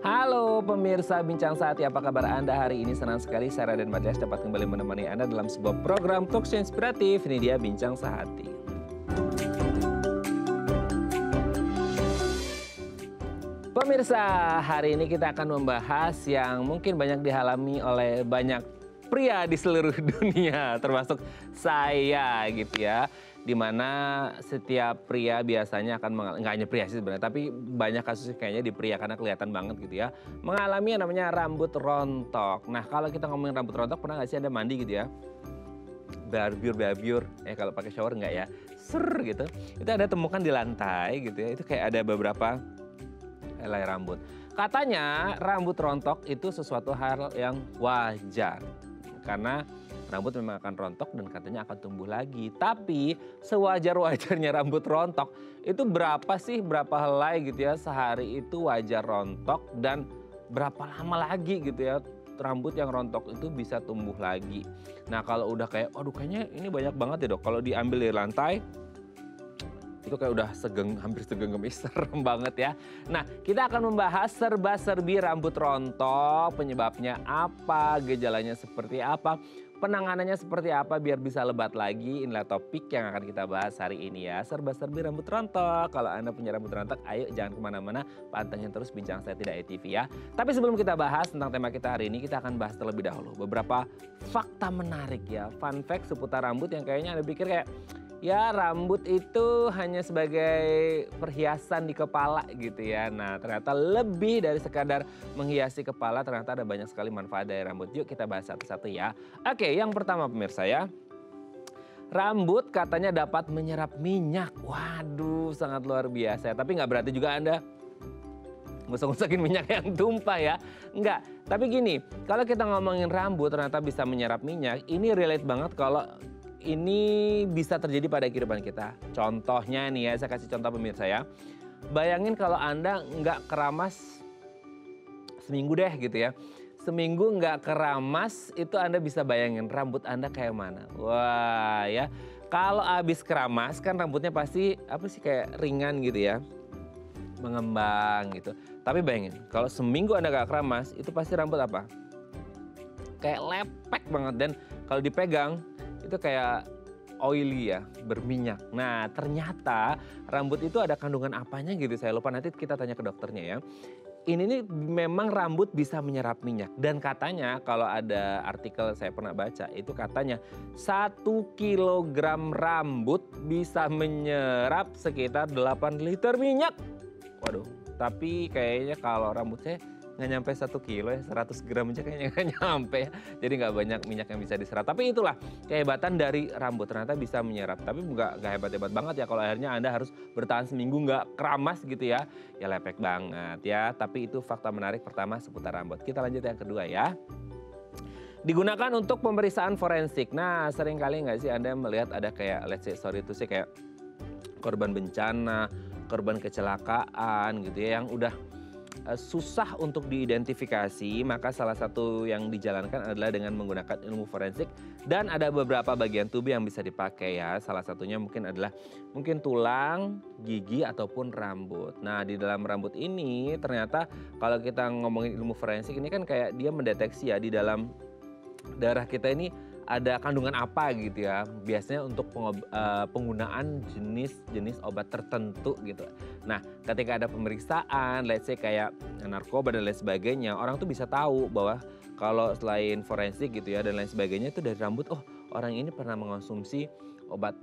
Halo pemirsa Bincang Sehati, apa kabar Anda hari ini? Senang sekali saya Raden Matias dapat kembali menemani Anda dalam sebuah program talkshow inspiratif. Ini dia Bincang Sehati. Pemirsa, hari ini kita akan membahas yang mungkin banyak dialami oleh banyak pria di seluruh dunia, termasuk saya gitu ya. Dimana setiap pria biasanya akan nggak hanya pria sih sebenarnya, tapi banyak kasus kayaknya di pria karena kelihatan banget gitu ya, mengalami yang namanya rambut rontok. Nah kalau kita ngomongin rambut rontok, pernah nggak sih Anda mandi gitu ya, berbiur, kalau pakai shower nggak ya, gitu, itu Anda temukan di lantai gitu ya, itu kayak ada beberapa helai rambut. Katanya rambut rontok itu sesuatu hal yang wajar, karena rambut memang akan rontok dan katanya akan tumbuh lagi. Tapi sewajar-wajarnya rambut rontok itu berapa helai gitu ya sehari itu wajar rontok, dan berapa lama lagi gitu ya rambut yang rontok itu bisa tumbuh lagi. Nah kalau udah kayak, aduh kayaknya ini banyak banget ya dok, kalau diambil dari lantai itu kayak udah hampir segenggam, serem banget ya. Nah kita akan membahas serba-serbi rambut rontok, penyebabnya apa, gejalanya seperti apa, penanganannya seperti apa biar bisa lebat lagi. Inilah topik yang akan kita bahas hari ini ya, serba-serbi rambut rontok. Kalau Anda punya rambut rontok, ayo jangan kemana-mana, pantengin terus Bincang Sehati TV ya. Tapi sebelum kita bahas tentang tema kita hari ini, kita akan bahas terlebih dahulu beberapa fakta menarik ya, fun fact seputar rambut yang kayaknya Anda pikir kayak, ya rambut itu hanya sebagai perhiasan di kepala gitu ya. Nah ternyata lebih dari sekadar menghiasi kepala, ternyata ada banyak sekali manfaat dari rambut. Yuk kita bahas satu-satu ya. Oke, yang pertama pemirsa ya, rambut katanya dapat menyerap minyak. Waduh sangat luar biasa. Tapi nggak berarti juga Anda ngusuk-ngusukin minyak yang tumpah ya. Enggak, tapi gini, kalau kita ngomongin rambut ternyata bisa menyerap minyak, ini relate banget kalau ini bisa terjadi pada kehidupan kita. Contohnya nih ya, saya kasih contoh pemirsa ya. Bayangin kalau Anda nggak keramas seminggu deh gitu ya. Seminggu nggak keramas, itu Anda bisa bayangin rambut Anda kayak mana. Wah ya, kalau habis keramas kan rambutnya pasti kayak ringan gitu ya, mengembang gitu. Tapi bayangin, kalau seminggu Anda nggak keramas, itu pasti rambut apa? Kayak lepek banget, dan kalau dipegang itu kayak oily ya, berminyak. Nah ternyata rambut itu ada kandungan apanya gitu, saya lupa, nanti kita tanya ke dokternya ya. Ini nih memang rambut bisa menyerap minyak, dan katanya kalau ada artikel saya pernah baca itu katanya 1 kilogram rambut bisa menyerap sekitar 8 liter minyak. Waduh, tapi kayaknya kalau rambut saya nggak nyampe 1 kilo ya, 100 gram aja kayaknya nggak nyampe ya. Jadi nggak banyak minyak yang bisa diserap. Tapi itulah kehebatan dari rambut, ternyata bisa menyerap. Tapi nggak hebat-hebat banget ya kalau akhirnya Anda harus bertahan seminggu nggak keramas gitu ya. Ya lepek banget ya. Tapi itu fakta menarik pertama seputar rambut. Kita lanjut yang kedua ya. Digunakan untuk pemeriksaan forensik. Nah sering kali nggak sih Anda melihat ada kayak, let's say, sorry itu sih, kayak korban bencana, korban kecelakaan gitu ya, yang udah susah untuk diidentifikasi, maka salah satu yang dijalankan adalah dengan menggunakan ilmu forensik, dan ada beberapa bagian tubuh yang bisa dipakai ya. Salah satunya mungkin adalah tulang, gigi ataupun rambut. Nah di dalam rambut ini ternyata kalau kita ngomongin ilmu forensik ini kan kayak dia mendeteksi ya di dalam darah kita ini ada kandungan apa gitu ya, biasanya untuk penggunaan jenis obat tertentu gitu. Nah ketika ada pemeriksaan, let's say kayak narkoba dan lain sebagainya, orang tuh bisa tahu bahwa kalau selain forensik gitu ya dan lain sebagainya itu dari rambut, oh orang ini pernah mengonsumsi obat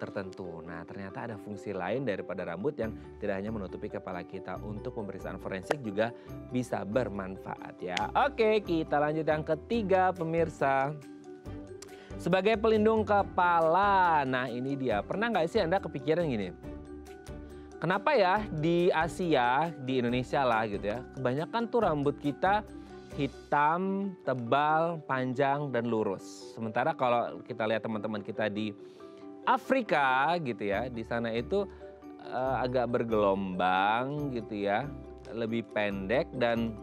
tertentu. Nah ternyata ada fungsi lain daripada rambut yang tidak hanya menutupi kepala kita. Untuk pemeriksaan forensik juga bisa bermanfaat ya. Oke, kita lanjut yang ketiga pemirsa. Sebagai pelindung kepala, nah ini dia. Pernah nggak sih Anda kepikiran gini? Kenapa ya di Asia, di Indonesia lah gitu ya, kebanyakan tuh rambut kita hitam, tebal, panjang, dan lurus. Sementara kalau kita lihat teman-teman kita di Afrika gitu ya, di sana itu agak bergelombang gitu ya, lebih pendek dan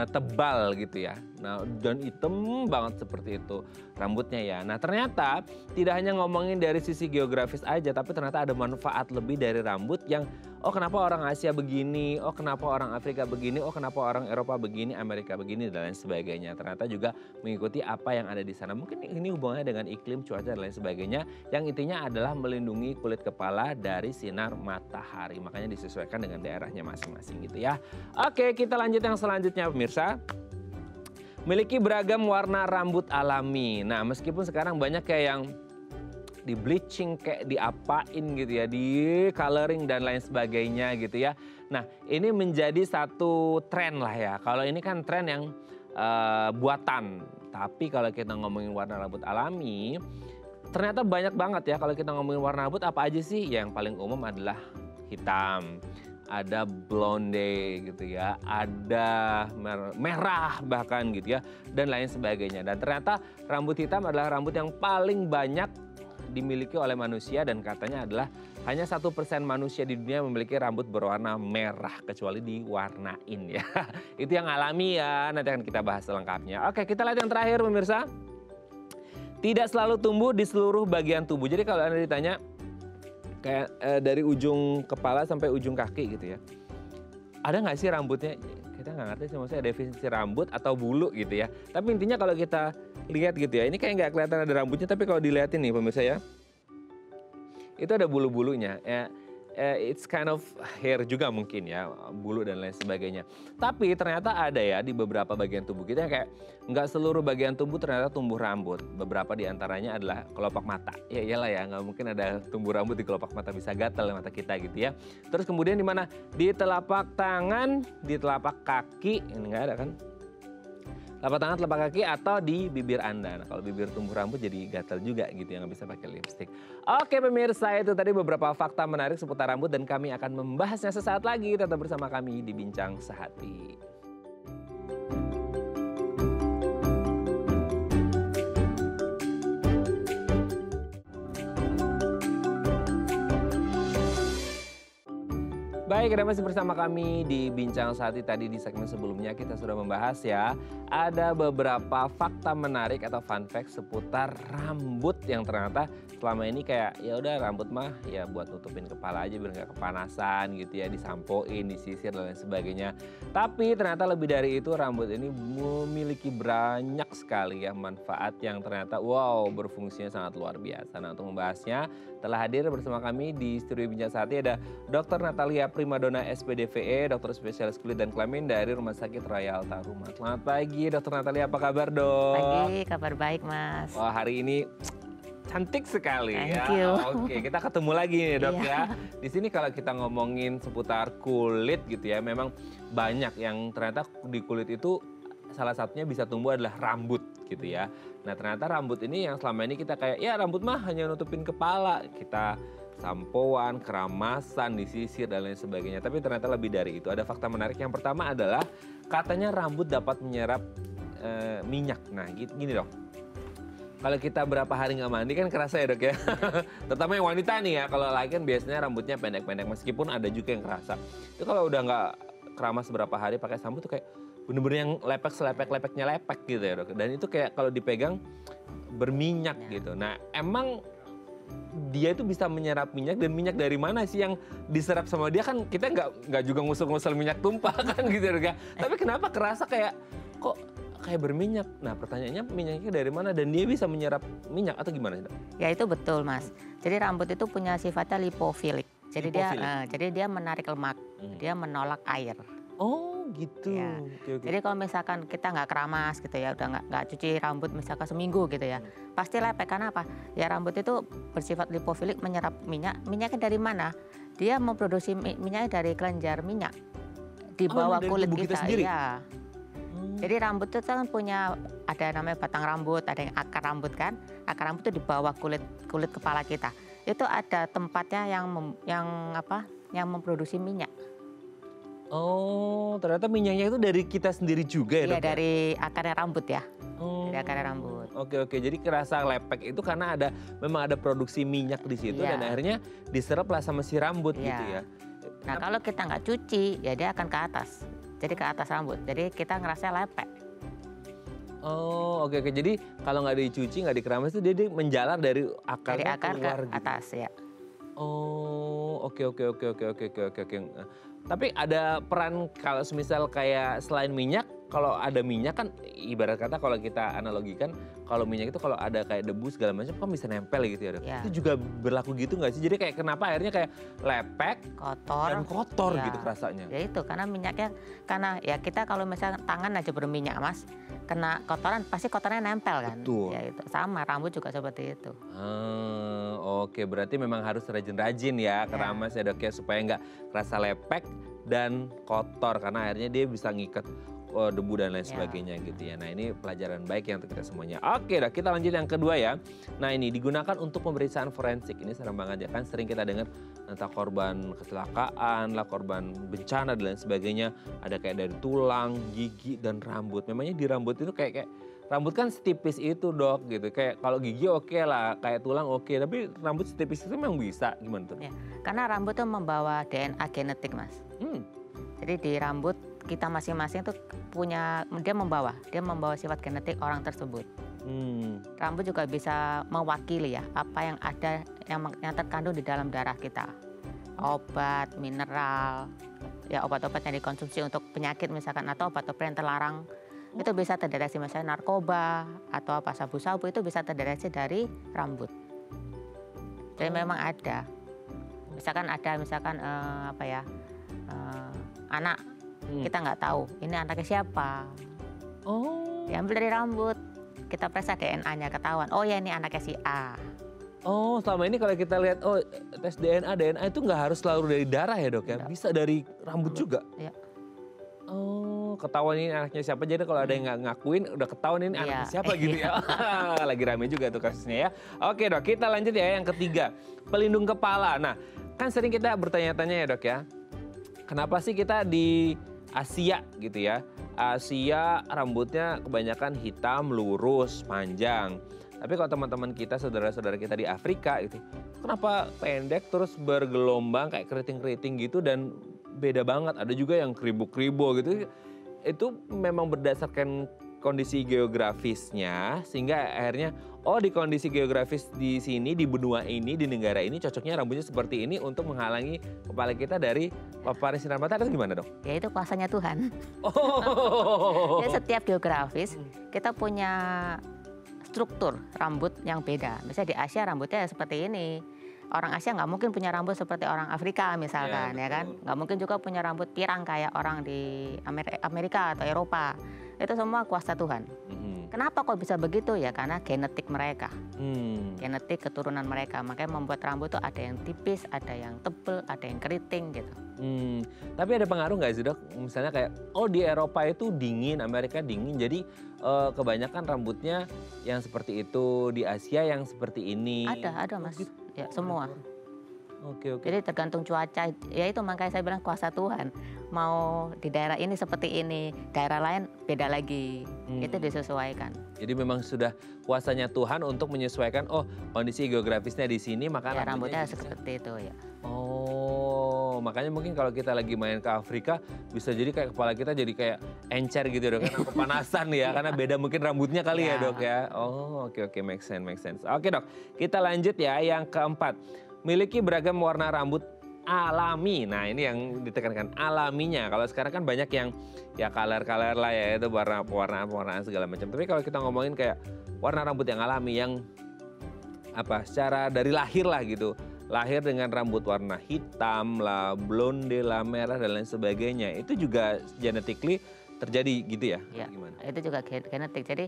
tebal gitu ya. Nah, dan hitam banget seperti itu rambutnya ya. Nah, ternyata tidak hanya ngomongin dari sisi geografis aja, tapi ternyata ada manfaat lebih dari rambut yang oh kenapa orang Asia begini, oh kenapa orang Afrika begini, oh kenapa orang Eropa begini, Amerika begini, dan lain sebagainya. Ternyata juga mengikuti apa yang ada di sana. Mungkin ini hubungannya dengan iklim, cuaca, dan lain sebagainya. Yang intinya adalah melindungi kulit kepala dari sinar matahari. Makanya disesuaikan dengan daerahnya masing-masing gitu ya. Oke, kita lanjut yang selanjutnya pemirsa. Memiliki beragam warna rambut alami. Nah, meskipun sekarang banyak kayak yang di bleaching, kayak diapain gitu ya, di coloring dan lain sebagainya gitu ya. Nah, ini menjadi satu tren lah ya. Kalau ini kan tren yang buatan. Tapi kalau kita ngomongin warna rambut alami, ternyata banyak banget ya. Kalau kita ngomongin warna rambut apa aja sih? Yang paling umum adalah hitam, ada blonde gitu ya, ada merah bahkan gitu ya, dan lain sebagainya. Dan ternyata rambut hitam adalah rambut yang paling banyak dimiliki oleh manusia, dan katanya adalah hanya 1% manusia di dunia memiliki rambut berwarna merah kecuali diwarnain ya. Itu yang alami ya, nanti akan kita bahas selengkapnya. Oke, kita lihat yang terakhir pemirsa. Tidak selalu tumbuh di seluruh bagian tubuh. Jadi kalau Anda ditanya kayak dari ujung kepala sampai ujung kaki gitu ya, ada nggak sih rambutnya? Kita nggak ngerti sih, maksudnya definisi rambut atau bulu gitu ya. Tapi intinya kalau kita lihat gitu ya, ini kayak nggak kelihatan ada rambutnya, tapi kalau dilihatin nih pemirsa ya, itu ada bulu-bulunya. It's kind of hair juga mungkin ya, bulu dan lain sebagainya. Tapi ternyata ada ya di beberapa bagian tubuh kita kayak nggak seluruh bagian tubuh ternyata tumbuh rambut. Beberapa di antaranya adalah kelopak mata. Ya iyalah ya, nggak mungkin ada tumbuh rambut di kelopak mata, bisa gatal mata kita gitu ya. Terus kemudian di mana? Di telapak tangan, di telapak kaki, ini nggak ada kan? Telapak tangan, telapak kaki, atau di bibir Anda. Nah, kalau bibir tumbuh rambut jadi gatal juga gitu ya, nggak bisa pakai lipstik. Oke pemirsa, itu tadi beberapa fakta menarik seputar rambut dan kami akan membahasnya sesaat lagi. Tetap bersama kami di Bincang Sehati. Baik, Anda masih bersama kami di Bincang Sehati. Tadi di segmen sebelumnya kita sudah membahas ya, ada beberapa fakta menarik atau fun fact seputar rambut yang ternyata selama ini kayak ya udah rambut mah ya buat nutupin kepala aja biar nggak kepanasan gitu ya, disampoin, disisir dan lain sebagainya. Tapi ternyata lebih dari itu, rambut ini memiliki banyak sekali ya manfaat yang ternyata wow, berfungsinya sangat luar biasa. Nah, untuk membahasnya telah hadir bersama kami di studio Bincang Sehati ada Dr. Natalia Primadona SPDVE, dokter spesialis kulit dan kelamin dari Rumah Sakit Royal Taruma. Selamat pagi Dr. Natalia, apa kabar dok? Pagi, kabar baik Mas. Wah, hari ini cantik sekali. Thank ya. you. Oke, kita ketemu lagi nih dok ya. Di sini kalau kita ngomongin seputar kulit gitu ya, memang banyak yang ternyata di kulit itu salah satunya bisa tumbuh adalah rambut gitu ya. Nah ternyata rambut ini yang selama ini kita kayak ya rambut mah hanya nutupin kepala, kita sampoan, keramasan, disisir dan lain sebagainya. Tapi ternyata lebih dari itu. Ada fakta menarik. Yang pertama adalah katanya rambut dapat menyerap minyak. Nah gini dok, kalau kita berapa hari nggak mandi kan kerasa ya dok ya. Terutama yang wanita nih ya, kalau laki kan biasanya rambutnya pendek-pendek, meskipun ada juga yang kerasa. Itu kalau udah nggak keramas berapa hari pakai sampo tuh kayak bener-bener yang lepek selepek-lepeknya lepek gitu ya dok. Dan itu kayak kalau dipegang berminyak gitu. Nah emang dia itu bisa menyerap minyak, dan minyak dari mana sih yang diserap sama dia? Kan kita nggak juga ngusul-ngusul minyak tumpah kan gitu ya. Tapi kenapa kerasa kayak kok kayak berminyak? Nah pertanyaannya minyaknya dari mana dan dia bisa menyerap minyak atau gimana sih dok? Ya itu betul Mas. Jadi rambut itu punya sifatnya lipofilik. Jadi dia menarik lemak, dia menolak air. Oh gitu. Ya. Oke. Jadi kalau misalkan kita nggak keramas gitu ya, udah nggak cuci rambut misalkan seminggu gitu ya, pasti lepek. Karena apa? Ya rambut itu bersifat lipofilik, menyerap minyak. Minyaknya dari mana? Dia memproduksi minyaknya dari kelenjar minyak di bawah kulit kita. Iya. Jadi rambut itu kan punya, ada namanya batang rambut, ada yang akar rambut kan. Akar rambut itu di bawah kulit kepala kita. Itu ada tempatnya yang memproduksi minyak. Oh, ternyata minyaknya itu dari kita sendiri juga ya dok? Iya, dari akarnya rambut ya. Dari akarnya rambut. Oke, jadi kerasa lepek itu karena memang ada produksi minyak di situ dan akhirnya diserap lah sama si rambut gitu ya. Nah kalau kita nggak cuci ya dia akan ke atas. Jadi ke atas rambut. Jadi kita ngerasa lepek. Oh, oke. Jadi kalau nggak dicuci, nggak dikeramas itu dia menjalar dari akar ke keluar atas gitu. ya. Oh, oke oke oke oke oke oke oke oke. Tapi ada peran kalau semisal kayak selain minyak, kalau ada minyak kan ibarat kata kalau kita analogikan, kalau minyak itu kalau ada kayak debu segala macam kan bisa nempel gitu ya Dok. Ya. Itu juga berlaku gitu nggak sih? Jadi kayak kenapa akhirnya kayak lepek Kotor. dan kotor Ya. gitu rasanya? Ya itu karena minyaknya, karena ya kita kalau misalnya tangan aja berminyak Mas, kena kotoran pasti kotorannya nempel kan. Betul. Ya itu sama, rambut juga seperti itu. Oke berarti memang harus rajin-rajin ya keramas ya Dok ya supaya nggak rasa lepek dan kotor karena akhirnya dia bisa ngikat debu dan lain sebagainya gitu ya. Nah ini pelajaran baik yang untuk kita semuanya. Oke dah kita lanjut yang kedua ya. Nah ini digunakan untuk pemeriksaan forensik. Ini serem banget ya kan sering kita dengar entah korban kecelakaan lah, korban bencana dan lain sebagainya. Ada kayak dari tulang, gigi dan rambut. Memangnya di rambut itu kayak rambut kan setipis itu Dok gitu. Kayak kalau gigi oke lah, kayak tulang oke. Tapi rambut setipis itu memang bisa gimana tuh? Ya, karena rambut itu membawa DNA genetik Mas. Jadi di rambut kita masing-masing tuh dia membawa sifat genetik orang tersebut. Rambut juga bisa mewakili ya apa yang ada yang terkandung di dalam darah kita. Obat, mineral, ya obat-obat yang dikonsumsi untuk penyakit misalkan atau obat-obat yang terlarang itu bisa terdeteksi misalnya narkoba atau apa sabu-sabu itu bisa terdeteksi dari rambut. Jadi memang ada. Misalkan anak kita nggak tahu ini anaknya siapa. Diambil dari rambut, kita periksa DNA-nya ketahuan. Oh ya ini anaknya si A. Oh selama ini kalau kita lihat tes DNA itu nggak harus selalu dari darah ya Dok ya? Bisa dari rambut juga? Ya. Oh ketahuan ini anaknya siapa, jadi kalau ada yang nggak ngakuin udah ketahuan ini anaknya siapa gitu ya. Lagi rame juga tuh kasusnya ya. Oke Dok kita lanjut ya yang ketiga, pelindung kepala. Nah kan sering kita bertanya-tanya ya Dok ya, kenapa sih kita di Asia gitu ya, Asia rambutnya kebanyakan hitam, lurus, panjang. Tapi kalau teman-teman kita, saudara-saudara kita di Afrika itu, kenapa pendek terus bergelombang kayak keriting-keriting gitu dan beda banget. Ada juga yang kribo-kribo gitu. Itu memang berdasarkan kondisi geografisnya sehingga akhirnya di kondisi geografis di sini, di benua ini, di negara ini cocoknya rambutnya seperti ini untuk menghalangi kepala kita dari paparan sinar matahari. Itu gimana Dok? Ya itu kuasanya Tuhan. Oh. Ya, setiap geografis kita punya struktur rambut yang beda. Misalnya di Asia rambutnya seperti ini. Orang Asia nggak mungkin punya rambut seperti orang Afrika misalkan, ya kan? Nggak mungkin juga punya rambut pirang kayak orang di Amerika atau Eropa. Itu semua kuasa Tuhan. Kenapa kok bisa begitu ya? Karena genetik mereka, genetik keturunan mereka. Makanya membuat rambut tuh ada yang tipis, ada yang tebel, ada yang keriting gitu. Tapi ada pengaruh nggak sih Dok? Misalnya kayak di Eropa itu dingin, Amerika dingin, jadi kebanyakan rambutnya yang seperti itu, di Asia yang seperti ini. Ada Mas, ya semua. Oke. Jadi tergantung cuaca, ya itu makanya saya bilang kuasa Tuhan. Mau di daerah ini seperti ini, daerah lain beda lagi, itu disesuaikan. Jadi memang sudah kuasanya Tuhan untuk menyesuaikan, kondisi geografisnya di sini, maka ya, rambutnya seperti itu ya. Makanya mungkin kalau kita lagi main ke Afrika, bisa jadi kayak kepala kita jadi kayak encer gitu Dok, karena kepanasan ya, karena beda mungkin rambutnya kali ya Dok ya. Oke, make sense. Oke Dok, kita lanjut ya yang keempat. Miliki beragam warna rambut alami. Nah ini yang ditekankan alaminya. Kalau sekarang kan banyak yang ya color lah ya, itu warna-warnaan segala macam. Tapi kalau kita ngomongin kayak warna rambut yang alami, yang secara dari lahir lah gitu. Lahir dengan rambut warna hitam lah, blonde lah, merah dan lain sebagainya. Itu juga genetically terjadi gitu ya? Ya, itu juga genetik. Jadi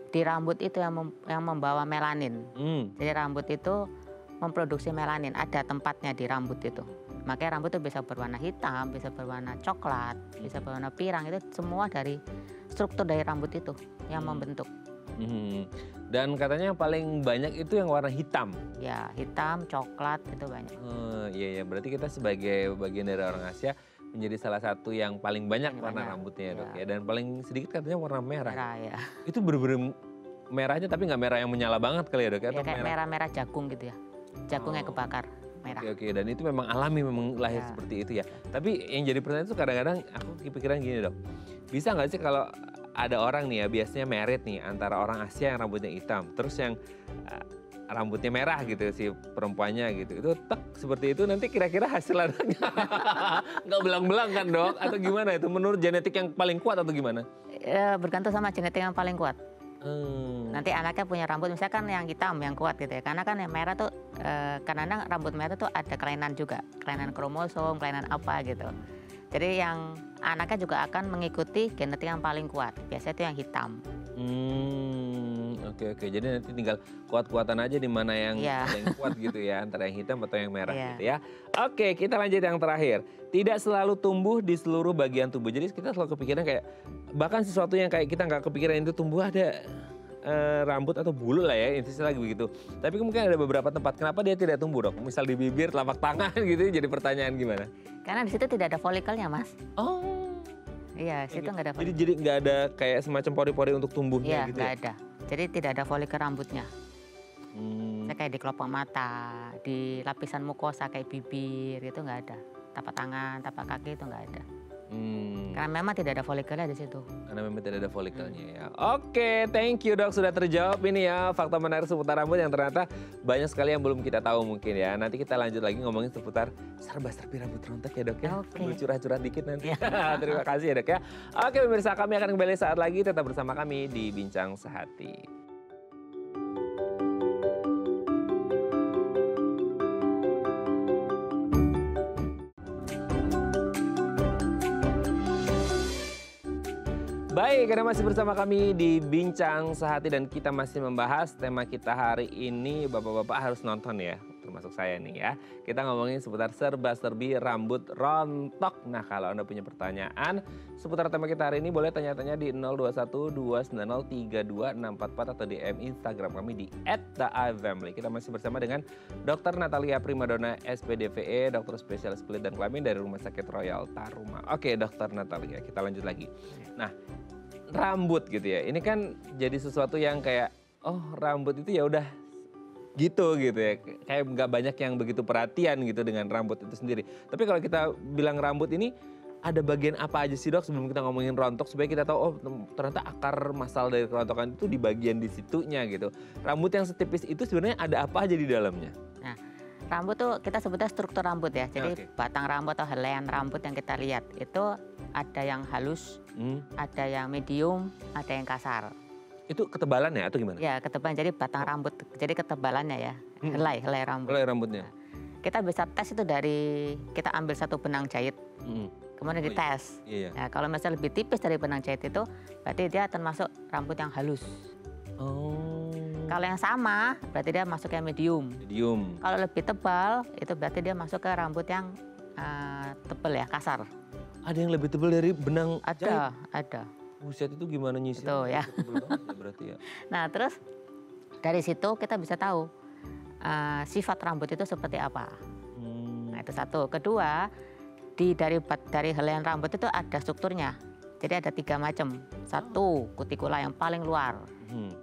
di rambut itu yang membawa melanin. Jadi rambut itu memproduksi melanin, ada tempatnya di rambut itu. Makanya rambut itu bisa berwarna hitam, bisa berwarna coklat, bisa berwarna pirang, itu semua dari struktur dari rambut itu yang membentuk. Dan katanya yang paling banyak itu yang warna hitam. Ya, hitam, coklat itu banyak. Iya, berarti kita sebagai bagian dari orang Asia menjadi salah satu yang paling banyak warna rambutnya Dok ya. Dan paling sedikit katanya warna merah. Ya. Itu bener-bener merahnya tapi nggak merah yang menyala banget kali ya Dok ya? Ya kayak merah-merah jagung gitu ya. Jagungnya kebakar merah. Oke, dan itu memang alami, memang lahir seperti itu ya. Tapi yang jadi pertanyaan itu kadang-kadang aku kepikiran gini Dok. Bisa nggak sih kalau ada orang nih ya biasanya married nih antara orang Asia yang rambutnya hitam, terus yang rambutnya merah gitu si perempuannya gitu. Itu tek seperti itu nanti kira-kira hasil anaknya nggak belang-belang kan dok? Atau gimana itu menurut genetik yang paling kuat atau gimana? Bergantung sama genetik yang paling kuat. Nanti anaknya punya rambut misalkan yang hitam yang kuat gitu ya. Karena kan yang merah tuh kadang-kadang rambut merah tuh ada kelainan juga, kelainan kromosom, kelainan apa gitu. Jadi yang anaknya juga akan mengikuti genetik yang paling kuat. Biasanya itu yang hitam. Oke. Jadi nanti tinggal kuat-kuatan aja di mana yang paling kuat gitu ya, antara yang hitam atau yang merah gitu ya. Oke, kita lanjut yang terakhir. Tidak selalu tumbuh di seluruh bagian tubuh. Jadi kita selalu kepikiran kayak bahkan sesuatu yang kayak kita nggak kepikiran itu tumbuh ada rambut atau bulu lah ya, intinya lagi begitu. Tapi mungkin ada beberapa tempat kenapa dia tidak tumbuh dok? Misal di bibir, telapak tangan gitu, jadi pertanyaan gimana? Karena di situ tidak ada folikelnya mas. Oh. Iya, situ nggak ada folikel. Jadi nggak ada kayak semacam pori-pori untuk tumbuhnya gitu nggak ya? ada. Jadi tidak ada folikel rambutnya. Kayak di kelopak mata, di lapisan mukosa kayak bibir itu nggak ada. Tapak tangan, tapak kaki itu nggak ada. Karena memang tidak ada folikelnya di situ. Karena memang tidak ada folikelnya ya. Oke, thank you dok sudah terjawab ini ya fakta menarik seputar rambut yang ternyata banyak sekali yang belum kita tahu mungkin ya. Nanti kita lanjut lagi ngomongin seputar serba-serbi rambut rontok ya dok ya. Sambil curhat-curhat dikit nanti. Terima kasih ya dok ya. Oke pemirsa, kami akan kembali saat lagi, tetap bersama kami di Bincang Sehati. Baik, karena masih bersama kami di Bincang Sehati dan kita masih membahas tema kita hari ini, bapak-bapak harus nonton ya, termasuk saya nih ya. Kita ngomongin seputar serba-serbi rambut rontok. Nah, kalau Anda punya pertanyaan seputar tema kita hari ini boleh tanya-tanya di 0212903244 atau DM Instagram kami di @theifamily. Kita masih bersama dengan Dr. Natalia Primadona, SPDVE, dokter spesialis kulit dan kelamin dari Rumah Sakit Royal Taruma. Oke, Dr. Natalia, kita lanjut lagi. Nah, rambut gitu ya. Ini kan jadi sesuatu yang kayak rambut itu ya udah gitu ya. Kayak nggak banyak yang begitu perhatian gitu dengan rambut itu sendiri. Tapi kalau kita bilang rambut ini ada bagian apa aja sih dok sebelum kita ngomongin rontok supaya kita tahu ternyata akar masal dari kerontokan itu di bagian di situnya gitu. Rambut yang setipis itu sebenarnya ada apa aja di dalamnya? Nah, rambut tuh kita sebutnya struktur rambut ya. Jadi batang rambut atau helaian rambut yang kita lihat itu ada yang halus, ada yang medium, ada yang kasar. Itu ketebalannya atau gimana? Ya, ketebalan. Jadi batang rambut, jadi ketebalannya ya, helai rambut. Helai rambutnya. Nah, kita bisa tes itu dari kita ambil satu benang jahit, kemudian dites. Iya. Nah, kalau misalnya lebih tipis dari benang jahit itu, berarti dia termasuk rambut yang halus. Kalau yang sama, berarti dia masuk yang medium. Kalau lebih tebal, itu berarti dia masuk ke rambut yang tebal ya, kasar. Ada yang lebih tebal dari benang jahit? Ada. Buset, itu gimana nyisir? Itu ya. Berarti ya. Nah, terus dari situ kita bisa tahu sifat rambut itu seperti apa. Nah, itu satu. Kedua, dari helaian rambut itu ada strukturnya. Jadi ada 3 macam. Satu, kutikula yang paling luar.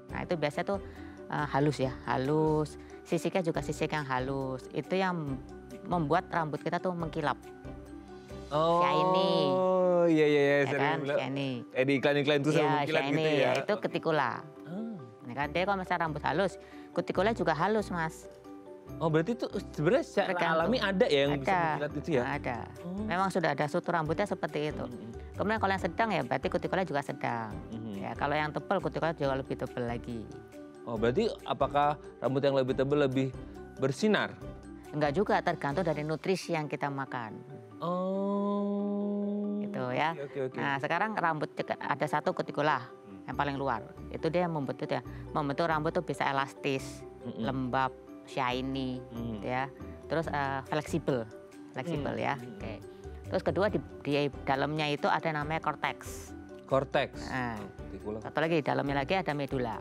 Nah, itu biasanya tuh halus ya, halus. Sisiknya juga sisik yang halus. Itu yang membuat rambut kita tuh mengkilap. Shiny. Oh iya. Ya kan, shiny. Di iklan-iklan itu selalu mengkilat shiny, gitu ya. Itu kutikula. Ya kan, dia kalau misalnya rambut halus, kutikula juga halus mas. Oh berarti itu sebenarnya secara alami ada ya yang bisa mengkilat itu ya? Ada. Memang sudah ada struktur rambutnya seperti itu. Kemudian kalau yang sedang ya berarti kutikula juga sedang. Ya, kalau yang tebal kutikula juga lebih tebal lagi. Oh berarti apakah rambut yang lebih tebal lebih bersinar? Enggak juga, tergantung dari nutrisi yang kita makan. Gitu ya. Okay. Nah sekarang rambut ada satu kutikula yang paling luar. Itu dia membentuk rambut tuh bisa elastis, lembab, shiny, gitu ya. Terus fleksibel ya. Oke. Terus kedua di dalamnya itu ada namanya cortex. Nah, satu lagi di dalamnya lagi ada medula.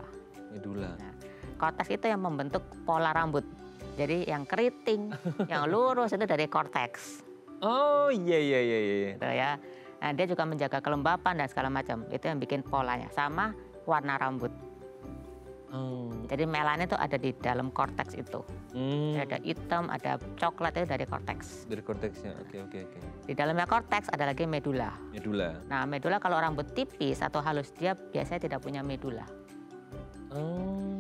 Nah, cortex itu yang membentuk pola rambut. Jadi yang keriting, yang lurus itu dari cortex. Oh iya. Gitu ya. Nah, dia juga menjaga kelembapan dan segala macam. Itu yang bikin polanya sama warna rambut. Jadi melanin itu ada di dalam korteks itu. Ada hitam, ada coklat itu dari korteks. Dari korteksnya, oke. Di dalamnya korteks ada lagi medula. Nah medula kalau rambut tipis atau halus dia biasanya tidak punya medula.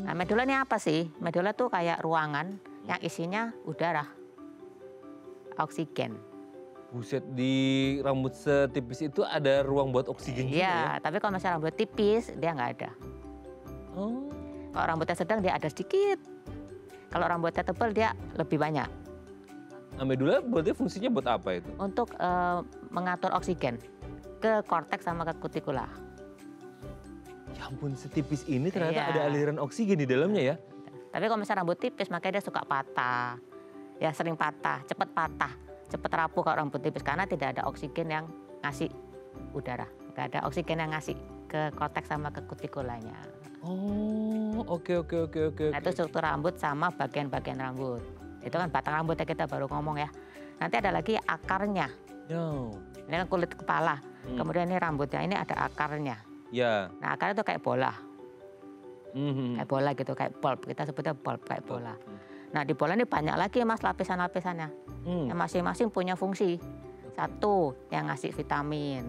Nah Nah, medula ini apa sih? Medula tuh kayak ruangan yang isinya udara, oksigen. Buset, di rambut setipis itu ada ruang buat oksigen juga ya? Iya, tapi kalau misalnya rambut tipis dia nggak ada. Oh. Kalau rambutnya sedang dia ada sedikit. Kalau rambutnya tebal dia lebih banyak. Nah, medula berarti fungsinya buat apa itu? Untuk mengatur oksigen ke korteks sama ke kutikula. Ya ampun, setipis ini ternyata Iya. ada aliran oksigen di dalamnya ya? Tapi kalau misalnya rambut tipis makanya dia suka patah. Ya sering patah, cepat rapuh kalau rambut tipis karena tidak ada oksigen yang ngasih udara. Nggak ada oksigen yang ngasih ke korteks sama ke kutikulanya. Oh, oke. Nah, itu struktur rambut sama bagian-bagian rambut. Itu kan batang rambutnya kita baru ngomong ya. Nanti ada lagi akarnya. No. Ini kan kulit kepala. Kemudian ini rambutnya, ini ada akarnya. Ya. Nah, akarnya itu kayak bola. Mhm. Kayak bola gitu, kayak bulb. Kita sebutnya bulb, kayak bola. Nah, di bola ini banyak lagi Mas lapisan-lapisannya. Yang masing-masing punya fungsi. Satu yang ngasih vitamin.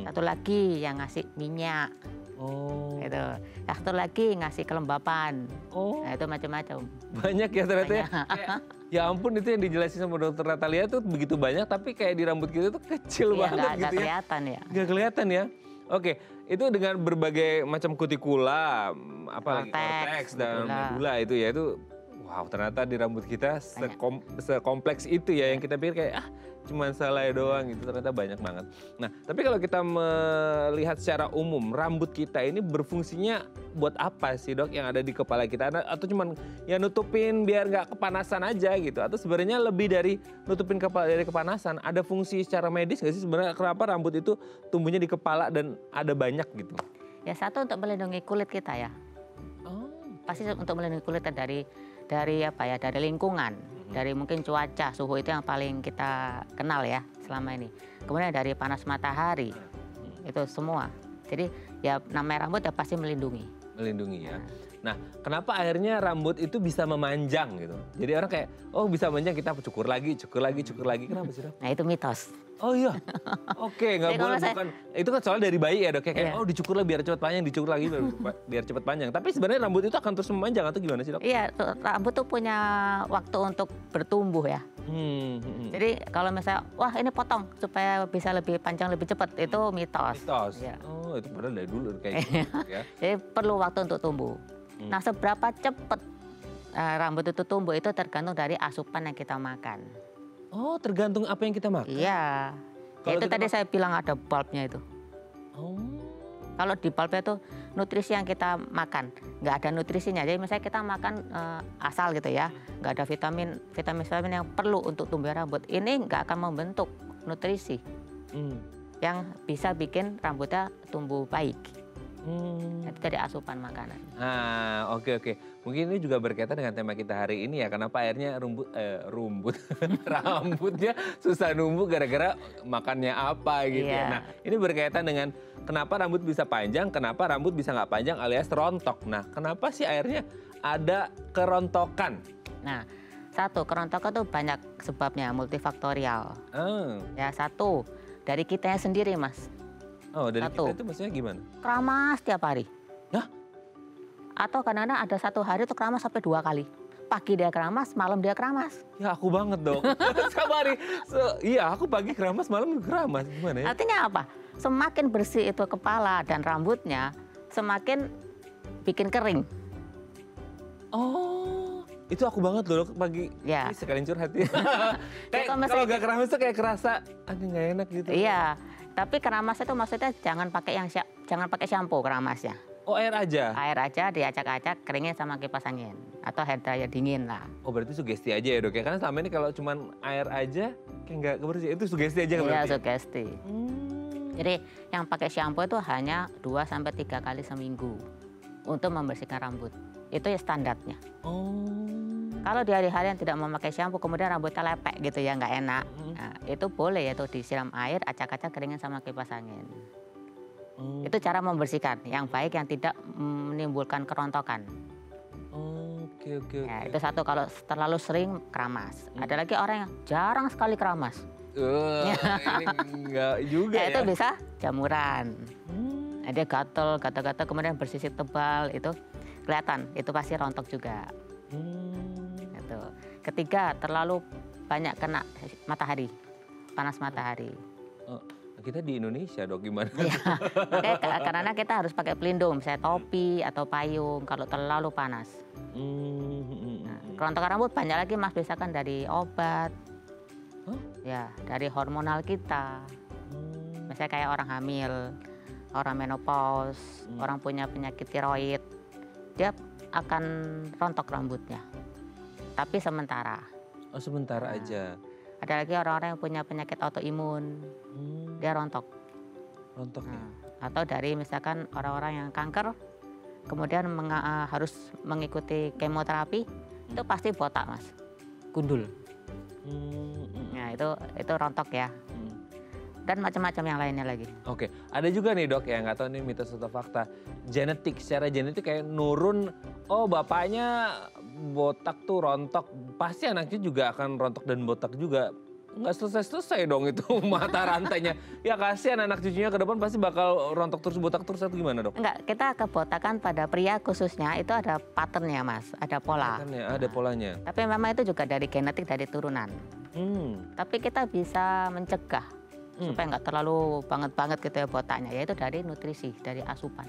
Satu lagi yang ngasih minyak. Oh. Gitu. Satu lagi ngasih kelembapan. Oh. Nah, itu macam-macam. Banyak ya ternyata ya. Banyak. Kayak, ya ampun, itu yang dijelasin sama dokter Natalia tuh begitu banyak, tapi kayak di rambut kita tuh kecil Iya, banget nggak gitu ya. kelihatan ya. Nggak kelihatan ya. Oke, itu dengan berbagai macam kutikula, apalagi korteks dan medula itu ya, itu wow, ternyata di rambut kita sekompleks itu ya, yang kita pikir kayak cuman selai doang gitu, ternyata banyak banget. Nah, tapi kalau kita melihat secara umum, rambut kita ini berfungsinya buat apa sih dok yang ada di kepala kita? Atau cuman ya nutupin biar nggak kepanasan aja gitu? Atau sebenarnya lebih dari nutupin kepala dari kepanasan, ada fungsi secara medis nggak sih sebenarnya kenapa rambut itu tumbuhnya di kepala dan ada banyak gitu? Ya satu untuk melindungi kulit kita ya. Oh. Pasti untuk melindungi kulit dari apa ya, dari lingkungan, dari mungkin cuaca, suhu itu yang paling kita kenal ya selama ini. Kemudian dari panas matahari, itu semua. Jadi ya namanya rambut ya pasti melindungi. Melindungi ya. Nah, kenapa akhirnya rambut itu bisa memanjang gitu? Jadi orang kayak, oh bisa memanjang, kita cukur lagi. Kenapa sih dok? Nah itu mitos. Oh iya, oke, nggak Jadi boleh, kalau bukan. Itu kan soal dari bayi ya dok, kayak Iya. oh dicukur lah biar cepat panjang, dicukur lagi biar cepat panjang. Tapi sebenarnya rambut itu akan terus memanjang atau gimana sih dok? Iya, rambut tuh punya waktu untuk bertumbuh ya. Jadi kalau misalnya, wah ini potong supaya bisa lebih panjang lebih cepat, itu mitos. Mitos. Iya. Oh itu padahal dari dulu kayak gitu ya. Jadi perlu waktu untuk tumbuh. Nah seberapa cepat rambut itu tumbuh itu tergantung dari asupan yang kita makan. Oh tergantung apa yang kita makan? Iya. Ya, itu tadi saya bilang ada bulbnya itu. Oh. Kalau di bulbnya itu nutrisi yang kita makan, nggak ada nutrisinya. Jadi misalnya kita makan asal gitu ya, nggak ada vitamin yang perlu untuk tumbuh rambut. Ini nggak akan membentuk nutrisi yang bisa bikin rambutnya tumbuh baik. Itu dari asupan makanan. Ah, oke. Mungkin ini juga berkaitan dengan tema kita hari ini ya. Kenapa akhirnya rambutnya susah numbuh gara-gara makannya apa gitu ya. Iya. Nah, ini berkaitan dengan kenapa rambut bisa panjang, kenapa rambut bisa nggak panjang alias rontok. Nah, kenapa sih akhirnya ada kerontokan? Nah, satu, kerontokan tuh banyak sebabnya, multifaktorial. Ya, satu, dari kitanya sendiri, Mas. Oh, dari Satu. kita itu maksudnya gimana? Keramas tiap hari. Hah? Atau kadang-kadang ada satu hari tuh keramas sampai 2 kali. Pagi dia keramas, malam dia keramas. Ya aku banget dong. Setiap hari. Iya, aku pagi keramas, malam keramas. Gimana ya? Artinya apa? Semakin bersih itu kepala dan rambutnya, semakin bikin kering. Oh, itu aku banget loh pagi. Ya. Ini sekalian curhat ya. Kayak kalau misalnya kalau nggak keramas tuh kayak kerasa, aduh nggak enak gitu. Iya. Tapi keramas itu maksudnya jangan pakai shampoo keramasnya. Oh, air aja? Air aja diacak-acak, keringin sama kipas angin. Atau hair dryer dingin lah. Oh, berarti sugesti aja ya dok ya? Karena selama ini kalau cuman air aja, kayak nggak bersih. Itu sugesti aja Iya, berarti? sugesti. Jadi yang pakai shampoo itu hanya 2-3 kali seminggu untuk membersihkan rambut. Itu ya standarnya. Oh. Kalau di hari-hari yang tidak memakai shampoo, kemudian rambutnya lepek gitu ya, nggak enak. Nah, itu boleh ya tuh disiram air, acak-acak keringin sama kipas angin. Itu cara membersihkan, yang baik yang tidak menimbulkan kerontokan. Oke. Ya, itu satu, kalau terlalu sering keramas. Ada lagi orang yang jarang sekali keramas. Ini enggak juga ya? Itu bisa jamuran. Nah, dia gatel, kemudian bersisik tebal itu. kelihatan, itu pasti rontok juga. Gitu. Ketiga, terlalu banyak kena matahari, panas matahari. Oh, kita di Indonesia dok gimana? Iya, makanya karena kita harus pakai pelindung, misalnya topi atau payung kalau terlalu panas. Nah, kerontokan rambut banyak lagi mas, misalkan dari obat, ya dari hormonal kita. Misalnya kayak orang hamil, orang menopause, orang punya penyakit tiroid, dia akan rontok rambutnya. Tapi sementara. Oh sementara aja. Ada lagi orang-orang yang punya penyakit autoimun, dia rontok. Rontoknya? Atau dari misalkan orang-orang yang kanker, kemudian harus mengikuti kemoterapi, itu pasti botak mas, gundul. Nah itu rontok ya. Dan macam-macam yang lainnya lagi. Oke, ada juga nih dok ya, nggak tahu nih mitos atau fakta. Genetik, secara genetik kayak nurun, oh bapaknya botak tuh rontok, pasti anaknya juga akan rontok dan botak juga. Nggak selesai-selesai dong itu mata rantainya. Ya kasihan anak cucunya ke depan pasti bakal rontok terus, botak terus atau gimana dok? Enggak, kita kebotakan pada pria khususnya itu ada patternnya mas, ada pola. Patternnya, ada polanya. Tapi memang itu juga dari genetik, dari turunan. Tapi kita bisa mencegah supaya nggak terlalu banget gitu ya botaknya, yaitu dari nutrisi, dari asupan.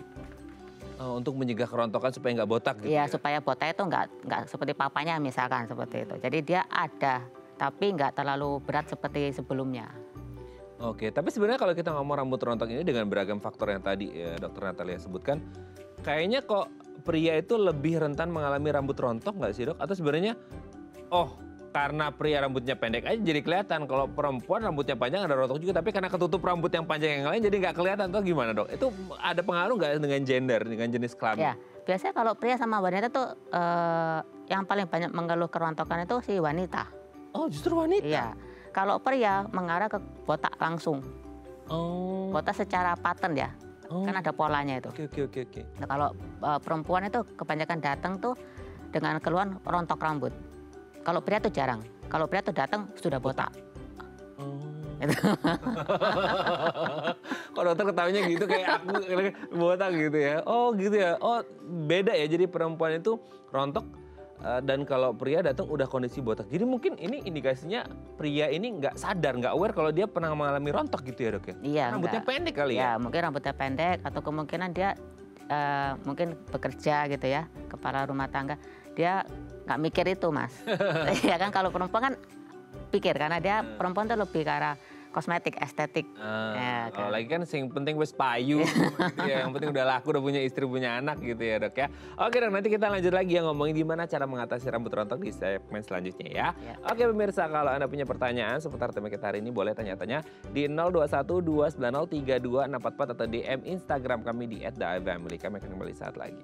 Oh, untuk mencegah kerontokan supaya nggak botak gitu ya? Supaya botak itu nggak seperti papanya misalkan seperti itu. Jadi dia ada, tapi nggak terlalu berat seperti sebelumnya. Oke, tapi sebenarnya kalau kita ngomong rambut rontok ini dengan beragam faktor yang tadi ya, Dokter Natalia sebutkan, kayaknya kok pria itu lebih rentan mengalami rambut rontok nggak sih dok? Atau sebenarnya, karena pria rambutnya pendek aja jadi kelihatan. Kalau perempuan rambutnya panjang ada rontok juga, tapi karena ketutup rambut yang panjang yang lain jadi nggak kelihatan. Atau gimana dok? Itu ada pengaruh nggak dengan gender, dengan jenis kelamin? Ya, biasanya kalau pria sama wanita tuh yang paling banyak mengeluh kerontokan itu si wanita. Oh justru wanita? Iya, kalau pria mengarah ke botak langsung. Oh. Botak secara pattern ya, kan ada polanya itu. Oke. Nah, kalau perempuan itu kebanyakan datang tuh dengan keluhan rontok rambut. Kalau pria tuh jarang. Kalau pria tuh datang sudah botak. Kok dokter ketawanya gitu kayak aku botak gitu ya. Oh gitu ya. Oh beda ya. Jadi perempuan itu rontok dan kalau pria datang udah kondisi botak. Jadi mungkin ini indikasinya pria ini nggak sadar, nggak aware kalau dia pernah mengalami rontok gitu ya dok ya? Iya. Rambutnya pendek kali ya? Ya mungkin rambutnya pendek atau kemungkinan dia mungkin bekerja gitu ya, kepala rumah tangga. Dia nggak mikir itu mas. Ya kan kalau perempuan kan pikir karena dia perempuan tuh lebih ke arah kosmetik, estetik. Ya, kalau lagi kan yang penting wes payu gitu ya. Yang penting udah laku, udah punya istri, punya anak gitu ya dok ya. Oke dok, nanti kita lanjut lagi ya ngomongin gimana cara mengatasi rambut rontok di segmen selanjutnya ya. Oke pemirsa, kalau Anda punya pertanyaan seputar tema kita hari ini boleh tanya-tanya di 021 290 3244 atau DM Instagram kami di @theifamily. Kami akan kembali saat lagi.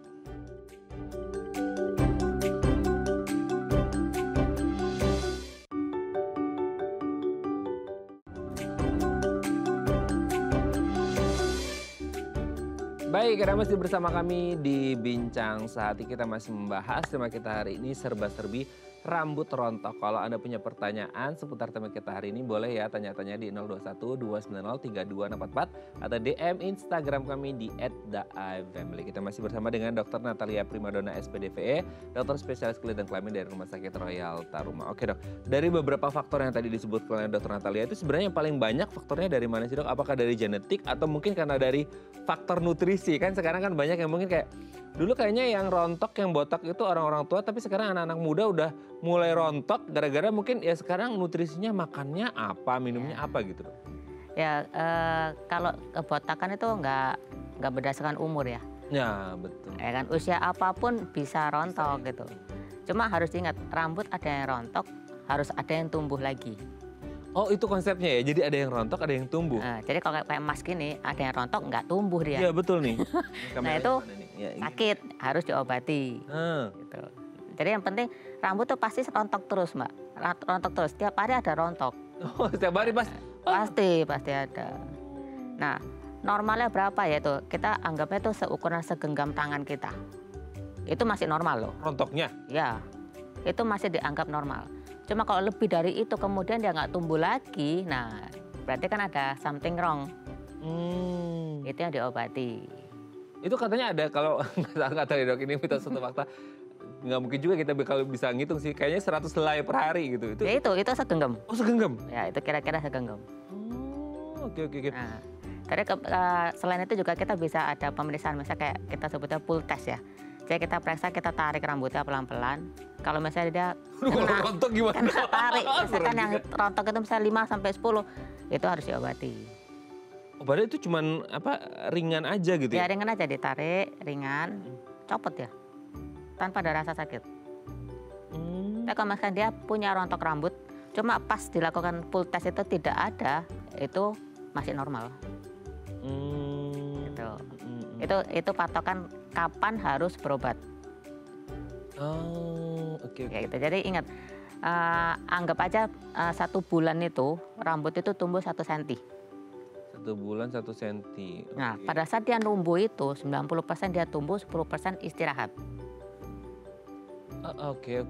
Baik, karena masih bersama kami di Bincang Sehati, kita masih membahas tema kita hari ini serba-serbi rambut rontok. Kalau Anda punya pertanyaan seputar tema kita hari ini boleh ya tanya-tanya di 021 290 3244 atau DM Instagram kami di @theifamily. Kita masih bersama dengan Dr. Natalia Primadona SPDVE, dokter spesialis kulit dan kelamin dari Rumah Sakit Royal Taruma. Oke dok, dari beberapa faktor yang tadi disebut oleh Dr. Natalia itu sebenarnya yang paling banyak faktornya dari mana sih dok? Apakah dari genetik atau mungkin karena dari faktor nutrisi? Kan sekarang kan banyak yang mungkin kayak dulu kayaknya yang rontok, yang botak itu orang-orang tua, tapi sekarang anak-anak muda udah mulai rontok gara-gara mungkin ya sekarang nutrisinya makannya apa, minumnya apa gitu dok. Ya kalau kebotakan itu nggak berdasarkan umur ya. Ya betul. Ya kan usia apapun bisa rontok gitu. Cuma harus diingat rambut ada yang rontok, harus ada yang tumbuh lagi. Oh itu konsepnya ya, jadi ada yang rontok, ada yang tumbuh. Jadi kalau kayak mas gini, ada yang rontok nggak tumbuh dia. Iya betul nih. Nah itu sakit, harus diobati. Gitu. Jadi yang penting rambut tuh pasti rontok terus mbak, rontok terus. Setiap hari ada rontok. Oh setiap hari pas? Pasti ada. Nah normalnya berapa ya itu? Kita anggapnya tuh seukuran segenggam tangan kita. Itu masih normal loh. Rontoknya? Ya, itu masih dianggap normal. Cuma kalau lebih dari itu kemudian dia nggak tumbuh lagi, nah berarti kan ada something wrong. Itu yang diobati. Itu katanya ada kalau nggak tahu ya dok, ini mitos atau fakta. Nggak mungkin juga kita kalau bisa ngitung sih. Kayaknya 100 helai per hari gitu. Ya itu segenggam. Oh segenggam? Ya itu kira-kira segenggam. Oh oke. Nah, selain itu juga kita bisa ada pemeriksaan, misalnya kayak kita sebutnya pull test ya. Jadi kita periksa, kita tarik rambutnya pelan-pelan. Kalau misalnya dia Kalau rontok gimana? kena tarik, misalkan yang rontok itu misalnya 5 sampai 10, itu harus diobati. Oh, padahal itu cuman apa ringan aja gitu Ya ya? ringan aja, ditarik, ringan, copot ya, tanpa ada rasa sakit. Tapi kalau misalkan dia punya rontok rambut, cuma pas dilakukan pull test itu tidak ada, itu masih normal. Gitu. Itu patokan kapan harus berobat. Oh oke. Ya gitu. Jadi ingat, anggap aja 1 bulan itu rambut itu tumbuh 1 cm. 1 bulan 1 senti. Nah, pada saat dia numbuh itu 90% dia tumbuh, 10% istirahat. Oke.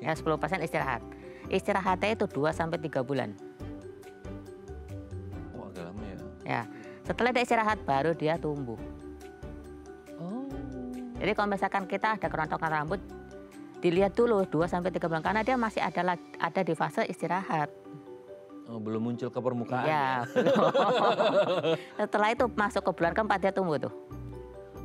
Ya 10% istirahat. Istirahatnya itu 2 sampai 3 bulan. Oh agak lama ya. Ya. Setelah dia istirahat baru dia tumbuh. Oh. Jadi kalau misalkan kita ada kerontokan rambut, dilihat dulu 2 sampai 3 bulan karena dia masih ada di fase istirahat. Oh, belum muncul ke permukaan. Ya, belum. Setelah itu masuk ke bulan keempat dia tumbuh tuh.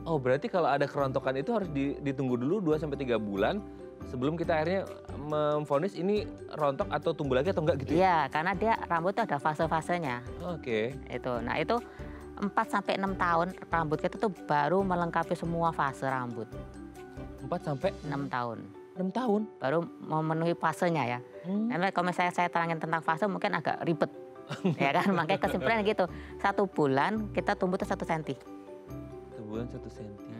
Oh, berarti kalau ada kerontokan itu harus ditunggu dulu 2 sampai 3 bulan sebelum kita akhirnya memvonis ini rontok atau tumbuh lagi atau enggak gitu ya? Iya, karena dia rambutnya ada fase-fasenya. Oke. Nah, itu 4 sampai 6 tahun rambut kita tuh baru melengkapi semua fase rambut. 4 sampai 6 tahun. 6 tahun? Baru memenuhi fasenya ya. Karena kalau misalnya saya terangin tentang fase mungkin agak ribet. Ya kan, makanya kesimpulannya gitu. 1 bulan kita tumbuh tuh 1 cm. 1 bulan 1 senti.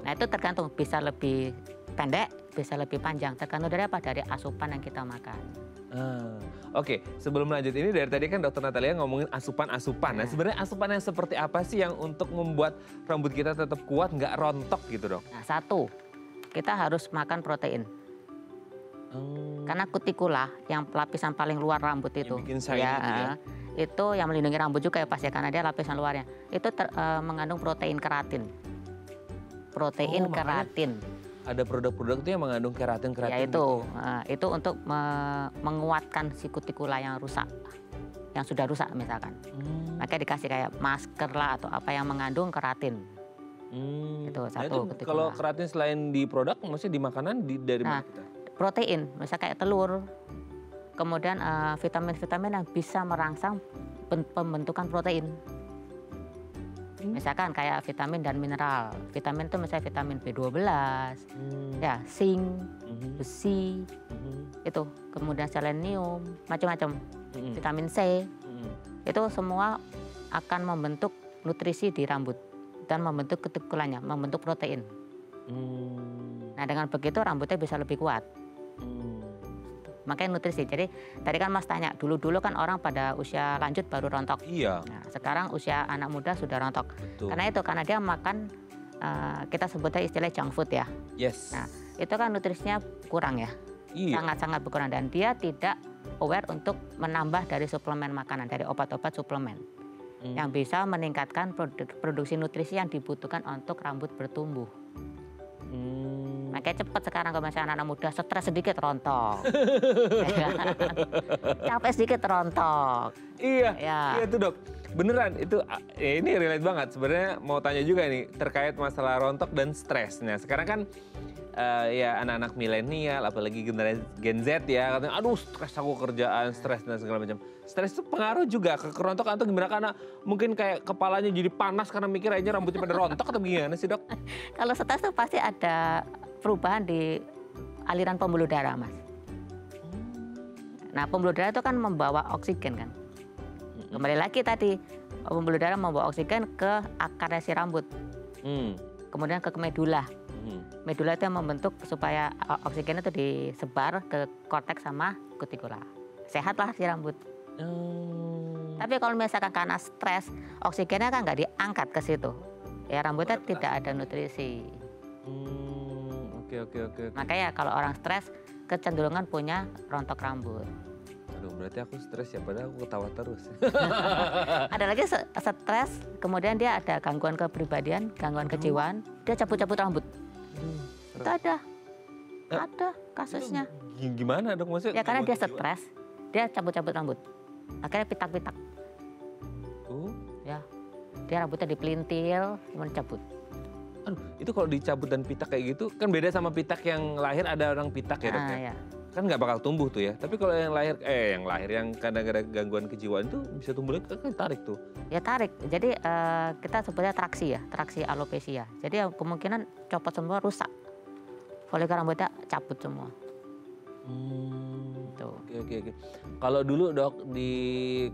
Nah itu tergantung, bisa lebih pendek, bisa lebih panjang. Tergantung dari apa? Dari asupan yang kita makan. Oke, sebelum lanjut ini dari tadi kan Dokter Natalia ngomongin asupan-asupan. Nah sebenarnya asupan yang seperti apa sih yang untuk membuat rambut kita tetap kuat, nggak rontok gitu dok? Nah 1, kita harus makan protein. Karena kutikula yang lapisan paling luar rambut itu, yang bikin shiny itu ya? Itu yang melindungi rambut juga ya pasti karena dia lapisan luarnya. Itu mengandung protein keratin. Protein keratin. Ada produk-produk itu yang mengandung keratin Ya itu, gitu ya? itu untuk menguatkan si kutikula yang rusak, yang sudah rusak misalkan. Makanya dikasih kayak masker lah atau apa yang mengandung keratin. Itu 1 Nah, itu kutikula. kalau keratin selain di produk, maksudnya di makanan dari mana kita? Protein, misalnya kayak telur, kemudian vitamin-vitamin yang bisa merangsang pembentukan protein. Misalkan kayak vitamin dan mineral. Vitamin itu misalnya vitamin B12, ya zinc, besi, itu, kemudian selenium, macam-macam, vitamin C, itu semua akan membentuk nutrisi di rambut dan membentuk kutikulanya, membentuk protein. Nah dengan begitu rambutnya bisa lebih kuat. Makanya nutrisi. Jadi tadi kan Mas tanya, dulu-dulu kan orang pada usia lanjut baru rontok. Iya. Nah, sekarang usia anak muda sudah rontok. Betul. Karena dia makan, kita sebutnya istilah junk food ya. Yes. Nah itu kan nutrisinya kurang ya. Iya. Sangat-sangat berkurang dan dia tidak aware untuk menambah dari suplemen makanan, dari obat-obat suplemen. Yang bisa meningkatkan produksi nutrisi yang dibutuhkan untuk rambut bertumbuh. Makanya cepat sekarang kalau misalnya anak muda stres sedikit rontok. Capek sedikit rontok. Iya, Ya. iya tuh dok. Beneran itu ya ini relate banget. Sebenarnya mau tanya juga nih terkait masalah rontok dan stres. Nah sekarang kan ya anak-anak milenial, apalagi generasi Gen Z ya, katanya aduh stres aku kerjaan, stres dan segala macam. Stres itu pengaruh juga ke kerontokan atau gimana? Karena mungkin kayak kepalanya jadi panas karena mikir aja rambutnya pada rontok atau gimana sih dok? Kalau stres itu pasti ada perubahan di aliran pembuluh darah Mas. Nah pembuluh darah itu kan membawa oksigen kan. Kembali lagi tadi, pembuluh darah membawa oksigen ke akarnya si rambut. Kemudian ke medula. Medula itu yang membentuk supaya oksigen itu disebar ke korteks sama kutikula. Sehatlah si rambut. Tapi kalau misalkan karena stres, oksigennya kan nggak diangkat ke situ. Ya rambutnya tidak ada nutrisi. Oke. Makanya kalau orang stres, kecenderungan punya rontok rambut. Aduh, berarti aku stres ya, padahal aku ketawa terus. Ada lagi stres, kemudian dia ada gangguan kepribadian, gangguan kejiwaan, dia cabut-cabut rambut. Itu ada kasusnya. Gimana dok maksudnya? Ya karena dia stres, dia cabut-cabut rambut. Akhirnya pitak-pitak. Ya, dia rambutnya dipelintir, kemudian cabut. Aduh, itu kalau dicabut dan pitak kayak gitu, kan beda sama pitak yang lahir, ada orang pitak ya dok ya? Ya. Kan nggak bakal tumbuh tuh ya. Tapi kalau yang lahir yang kadang-kadang gangguan kejiwaan itu bisa tumbuh lagi, kan tarik tuh. Ya tarik. Jadi kita sebutnya traksi ya, traksi alopecia. Jadi kemungkinan copot semua, rusak. Folikel rambutnya cabut semua. Tuh. Oke. Kalau dulu dok di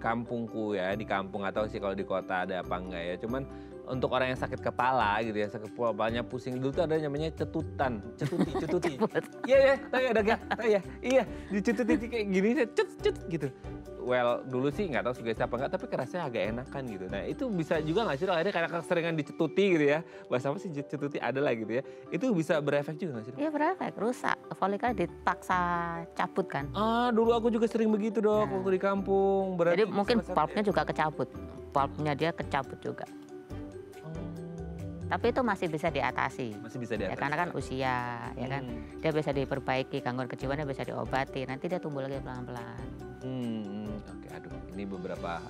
kampungku ya, di kampung atau sih kalau di kota ada apa enggak ya. Cuman untuk orang yang sakit kepala gitu ya, sakit kepalanya pusing dulu tuh ada namanya cetutan, cetuti. Iya, tahu ya dok ya, tahu ya. Iya, dicetuti kayak gini, cut gitu. Well, dulu sih nggak tahu sugesti apa enggak, tapi kerasnya agak enakan gitu. Nah itu bisa juga nggak sih dok, akhirnya karena keseringan dicetuti gitu ya, bahasa apa sih cetuti ada lah gitu ya. Itu bisa berefek juga nggak sih dok? Iya berefek, rusak. Folikel dipaksa cabut kan. Dulu aku juga sering begitu dok, waktu di kampung. Jadi mungkin pulpnya juga kecabut, pulpnya dia kecabut juga. Tapi itu masih bisa diatasi. Masih bisa diatasi. Ya, karena kan usia, ya kan. Dia bisa diperbaiki, gangguan kejiwaannya bisa diobati. Nanti dia tumbuh lagi pelan-pelan. Oke, aduh, ini beberapa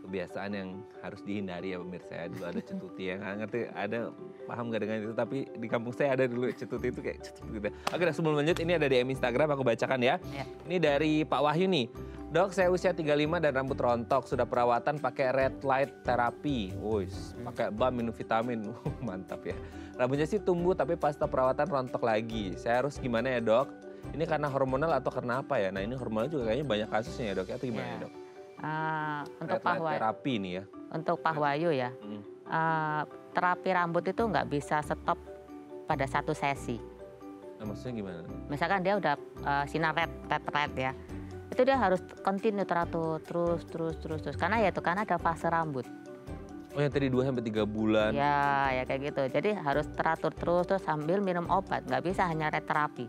kebiasaan yang harus dihindari ya pemirsa ya. Dulu ada cetuti yang nggak ngerti, ada paham nggak dengan itu? Tapi di kampung saya ada dulu cetuti itu kayak cetuti gitu. Oke, sebelum lanjut ini ada DM Instagram aku bacakan ya. Ini dari Pak Wahyu nih. Dok, saya usia 35 dan rambut rontok, sudah perawatan pakai red light terapi. Pakai balm, minum vitamin. Mantap ya. Rambutnya sih tumbuh tapi pasca perawatan rontok lagi. Saya harus gimana ya dok? Ini karena hormonal atau karena apa ya? Nah ini hormonal juga kayaknya banyak kasusnya ya dok, atau gimana ya dok? Untuk Pak Wahyu, terapi nih ya. Untuk Pak Wahyu ya, terapi rambut itu nggak bisa stop pada satu sesi. Nah, maksudnya gimana? Misalkan dia udah sinar red ya. Itu dia harus continue teratur terus. Karena ada fase rambut. Oh yang tadi 2-3 bulan. Ya kayak gitu. Jadi harus teratur terus sambil minum obat. Nggak bisa hanya red terapi.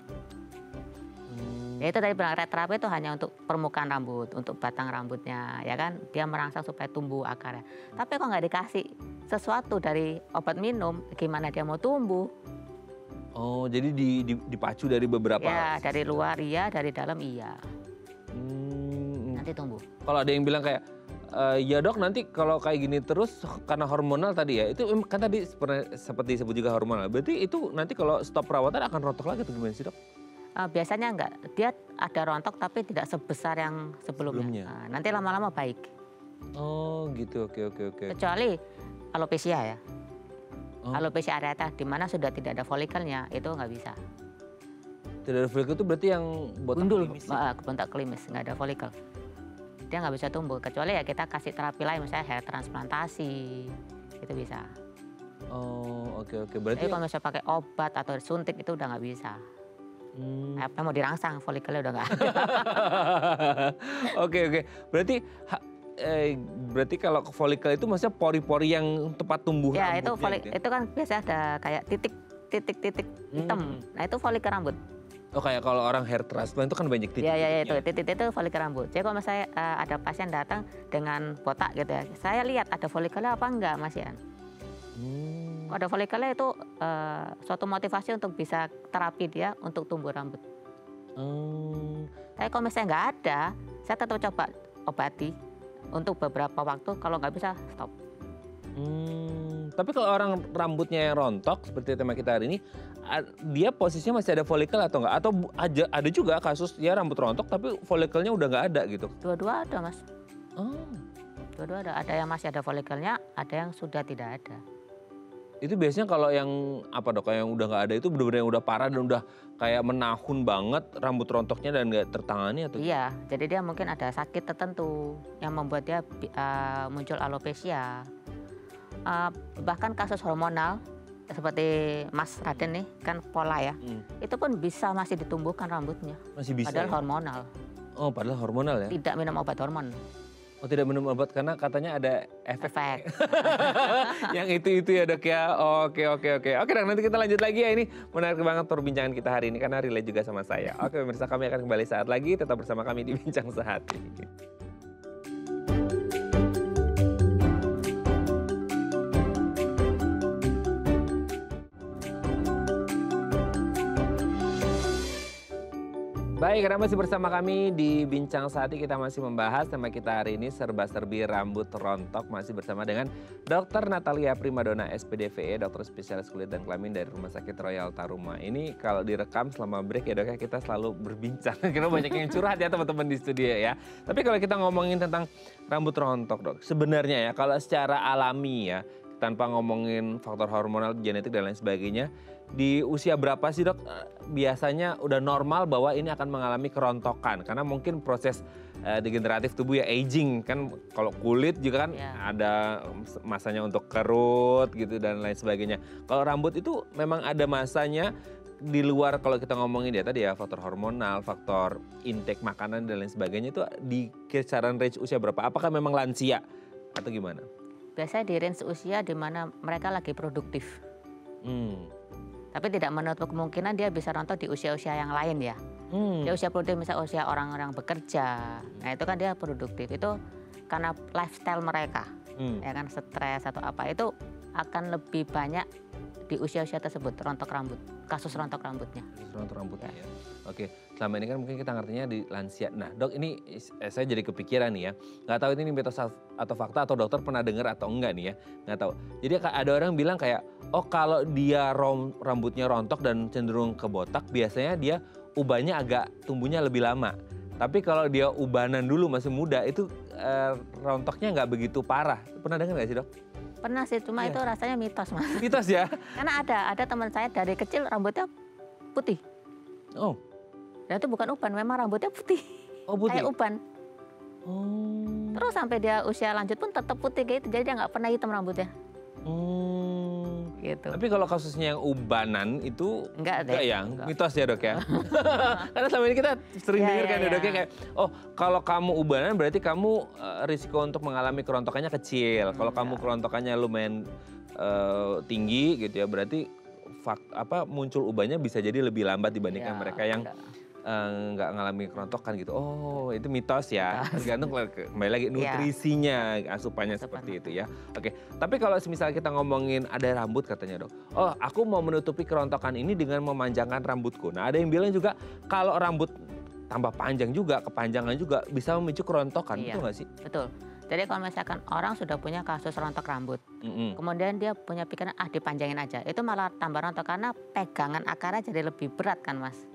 Ya itu tadi bilang red terapi itu hanya untuk permukaan rambut, untuk batang rambutnya, ya kan. Dia merangsang supaya tumbuh akarnya. Tapi kok nggak dikasih sesuatu dari obat minum, gimana dia mau tumbuh? Oh jadi dipacu dari beberapa. Ya dari luar iya, dari dalam iya. Nanti tumbuh. Kalau ada yang bilang kayak, ya dok nanti kalau kayak gini terus karena hormonal tadi ya, itu kan tadi seperti disebut juga hormonal. Berarti itu nanti kalau stop perawatan akan rontok lagi atau gimana sih dok? Biasanya enggak, dia ada rontok tapi tidak sebesar yang sebelumnya. Nanti lama-lama baik. Oh gitu, oke. Kecuali alopecia ya. Alopecia areata di mana sudah tidak ada folikelnya, itu nggak bisa. Tidak ada folikel itu berarti yang gundul, botak klimis, nggak ada folikel. Dia nggak bisa tumbuh, kecuali ya kita kasih terapi lain, misalnya hair transplantasi, itu bisa. Oh oke. Berarti kalau misalnya pakai obat atau suntik itu udah nggak bisa. Apa mau dirangsang, folikelnya udah nggak ada. Oke. Berarti kalau folikel itu maksudnya pori-pori yang tempat tumbuh ya, rambutnya. Ya itu itu kan biasa ada kayak titik hitam. Nah itu folikel rambut. Oh kayak kalau orang hair transplant itu kan banyak titik. Ya itu titik itu folikel rambut. Jadi kalau misalnya ada pasien datang dengan botak gitu ya, saya lihat ada folikelnya apa enggak Mas Yan. Kalau ada folikelnya itu suatu motivasi untuk bisa terapi dia untuk tumbuh rambut. Tapi kalau misalnya nggak ada, saya tetap coba obati untuk beberapa waktu. Kalau nggak bisa stop. Tapi kalau orang rambutnya yang rontok seperti tema kita hari ini, dia posisinya masih ada folikel atau enggak? Atau ada juga kasus ya rambut rontok tapi folikelnya udah nggak ada gitu? Dua-dua ada Mas. Dua-dua ada. Ada yang masih ada folikelnya, ada yang sudah tidak ada. Itu biasanya kalau yang apa dok, yang udah nggak ada itu benar-benar yang udah parah dan udah kayak menahun banget rambut rontoknya dan nggak tertangani atau? Iya, jadi dia mungkin ada sakit tertentu yang membuat dia muncul alopecia. Bahkan kasus hormonal seperti Mas Raden nih kan pola ya, itu pun bisa masih ditumbuhkan rambutnya. Masih bisa. Padahal ya? hormonal. Oh padahal hormonal ya? Tidak minum obat hormon. Oh tidak minum obat karena katanya ada efek. Efek. Yang itu ya dok ya. Oke oke oke. Oke dok, nanti kita lanjut lagi ya, ini menarik banget perbincangan kita hari ini karena relate juga sama saya. Oke pemirsa, kami akan kembali saat lagi, tetap bersama kami di Bincang Sehati. Baik, karena masih bersama kami di Bincang Sehati, kita masih membahas tema kita hari ini serba-serbi rambut rontok, masih bersama dengan Dr. Natalia Primadona SPDVE, dokter spesialis kulit dan kelamin dari Rumah Sakit Royal Taruma. Ini kalau direkam selama break ya dok ya, kita selalu berbincang karena banyak yang curhat ya teman-teman di studio ya. Tapi kalau kita ngomongin tentang rambut rontok dok, sebenarnya ya kalau secara alami ya, tanpa ngomongin faktor hormonal, genetik dan lain sebagainya, di usia berapa sih dok biasanya udah normal bahwa ini akan mengalami kerontokan? Karena mungkin proses degeneratif tubuh ya, aging kan, kalau kulit juga kan ada masanya untuk kerut gitu dan lain sebagainya. Kalau rambut itu memang ada masanya di luar, kalau kita ngomongin ya tadi ya faktor hormonal, faktor intake makanan dan lain sebagainya, itu di kisaran range usia berapa? Apakah memang lansia atau gimana? Biasanya di range usia di mana mereka lagi produktif. Tapi tidak menutup kemungkinan dia bisa rontok di usia-usia yang lain ya. Dia usia produktif, misalnya usia orang-orang bekerja. Nah itu kan dia produktif. Itu karena lifestyle mereka. Ya kan, stres atau apa, itu akan lebih banyak di usia-usia tersebut rontok rambut. Kasus rontok rambutnya. Rontok rambutnya ya. Oke, selama ini kan mungkin kita ngertinya di lansia. Nah dok, ini saya jadi kepikiran nih ya. Nggak tahu ini mitos atau fakta atau dokter pernah dengar atau enggak nih ya. Nggak tahu. Jadi ada orang bilang kayak, oh kalau dia rambutnya rontok dan cenderung ke botak, biasanya dia ubannya agak tumbuhnya lebih lama. Tapi kalau dia ubanan dulu masih muda, itu rontoknya nggak begitu parah. Pernah dengar nggak sih dok? Pernah sih, cuma itu rasanya mitos mas. Mitos ya? Karena ada teman saya dari kecil rambutnya putih. Oh. Dan itu bukan uban, memang rambutnya putih. Oh putih? Kayak uban. Terus sampai dia usia lanjut pun tetap putih kayak itu, jadi dia nggak pernah hitam rambutnya. Gitu. Tapi kalau kasusnya yang ubanan itu enggak ya, mitos ya dok ya. Karena selama ini kita sering dengar kan ya dok ya, kayak, oh kalau kamu ubanan berarti kamu risiko untuk mengalami kerontokannya kecil. Kalau kamu kerontokannya lumayan tinggi gitu ya, berarti muncul ubannya bisa jadi lebih lambat dibandingkan mereka yang nggak ngalami kerontokan gitu. Oh itu mitos ya, tergantung kembali lagi nutrisinya, asupannya seperti itu ya. Oke, tapi kalau misalnya kita ngomongin ada rambut katanya dok, oh aku mau menutupi kerontokan ini dengan memanjangkan rambutku. Nah ada yang bilang juga kalau rambut tambah panjang juga, kepanjangan juga bisa memicu kerontokan, betul nggak sih? Betul. Jadi kalau misalkan orang sudah punya kasus rontok rambut, kemudian dia punya pikiran dipanjangin aja, itu malah tambah rontok karena pegangan akarnya jadi lebih berat kan mas.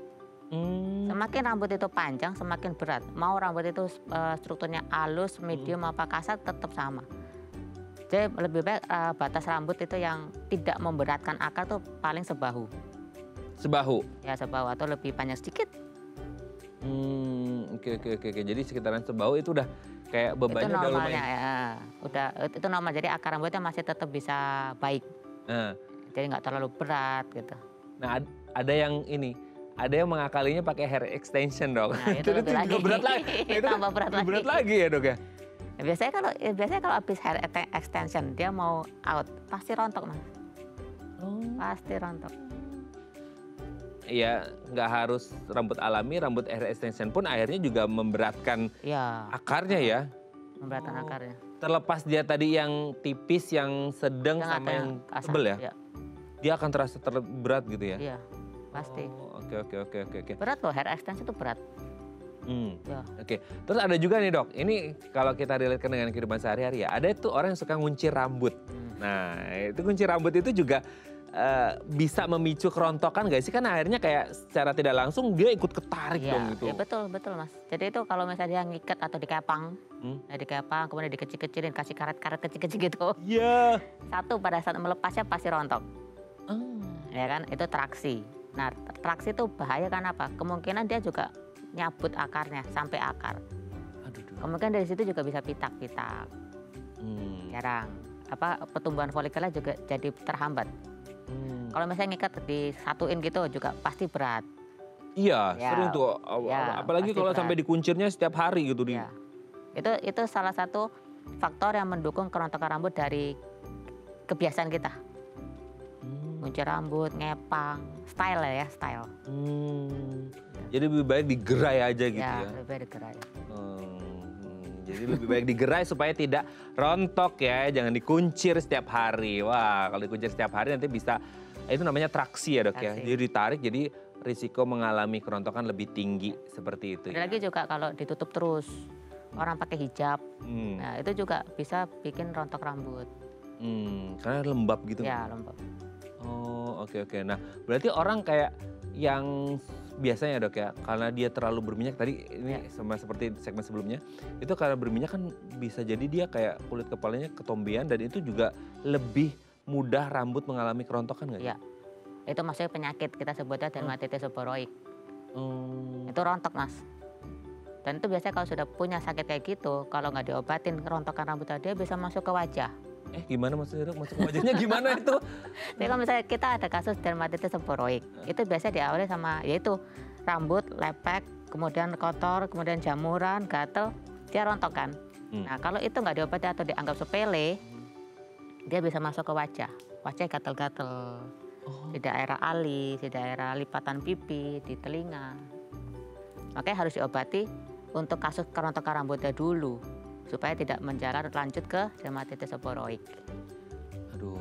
Semakin rambut itu panjang semakin berat. Mau rambut itu strukturnya halus, medium apa kasar tetap sama. Jadi lebih baik batas rambut itu yang tidak memberatkan akar tuh paling sebahu. Sebahu? Ya sebahu atau lebih panjang sedikit. Oke. Jadi sekitaran sebahu itu udah kayak bebannya itu normalnya, udah lumayan. Udah itu normal. Jadi akar rambutnya masih tetap bisa baik. Jadi nggak terlalu berat gitu. Nah ada yang ini. Ada yang mengakalinya pakai hair extension dok. Nah, itu lebih lagi. Berat lagi. Itu tambah berat lagi ya dok ya. Biasanya kalau habis hair extension dia mau out pasti rontok mas. Pasti rontok. Iya, nggak harus rambut alami, rambut hair extension pun akhirnya juga memberatkan akarnya ya. Memberatkan akarnya. Terlepas dia tadi yang tipis, yang sedang sama yang tebel ya. Dia akan terasa berat gitu ya. Iya. Pasti. Oke. Berat loh, hair extension itu berat. Oke. Terus ada juga nih dok, ini kalau kita relatekan dengan kehidupan sehari-hari ya, ada itu orang yang suka ngunci rambut. Nah itu kunci rambut itu juga bisa memicu kerontokan gak sih? Kan akhirnya kayak secara tidak langsung dia ikut ketarik dong gitu. Iya betul mas. Jadi itu kalau misalnya dia ngikat atau dikepang, kemudian dikecil-kecilin, kasih karet-karet kecil-kecil gitu. Iya. Satu pada saat melepasnya pasti rontok. Ya kan, itu traksi. Nah, traksi itu bahaya karena apa? Kemungkinan dia juga nyabut akarnya sampai akar. Kemungkinan dari situ juga bisa pitak-pitak. Jarang. Pertumbuhan folikelnya juga jadi terhambat. Kalau misalnya ngikat disatuin gitu juga pasti berat. Iya, sering tuh. Apalagi kalau sampai dikuncirnya setiap hari gitu. Itu salah satu faktor yang mendukung kerontokan rambut dari kebiasaan kita. Kunci rambut, ngepang, style ya, style. Jadi lebih baik digerai aja gitu ya? Lebih baik digerai. Jadi lebih baik digerai supaya tidak rontok ya, jangan dikuncir setiap hari. Wah, kalau dikuncir setiap hari nanti bisa, itu namanya traksi ya dok ya. Jadi ditarik, jadi risiko mengalami kerontokan lebih tinggi seperti itu. Ada lagi juga kalau ditutup terus, orang pakai hijab, nah itu juga bisa bikin rontok rambut. Karena lembab gitu. Ya, lembab. Oh, oke. Nah, berarti orang kayak yang biasanya dok ya, karena dia terlalu berminyak tadi ini sama seperti segmen sebelumnya, itu karena berminyak kan bisa jadi dia kayak kulit kepalanya ketombean dan itu juga lebih mudah rambut mengalami kerontokan nggak? Iya, itu maksudnya penyakit kita sebutnya dermatitis seboroik. Itu rontok mas. Dan itu biasanya kalau sudah punya sakit kayak gitu, kalau nggak diobatin kerontokan rambut tadi bisa masuk ke wajah. Gimana maksudnya dok? Masuk ke wajahnya gimana itu? Jadi kalau misalnya kita ada kasus dermatitis seboroik, itu biasanya diawali sama yaitu rambut lepek, kemudian kotor, kemudian jamuran, gatel, dia rontokan. Nah kalau itu nggak diobati atau dianggap sepele, dia bisa masuk ke wajah. Wajah gatel-gatel, di daerah alis, di daerah lipatan pipi, di telinga. Makanya harus diobati untuk kasus kerontokan rambutnya dulu, supaya tidak menjalar lanjut ke dermatitis seboroik. Aduh,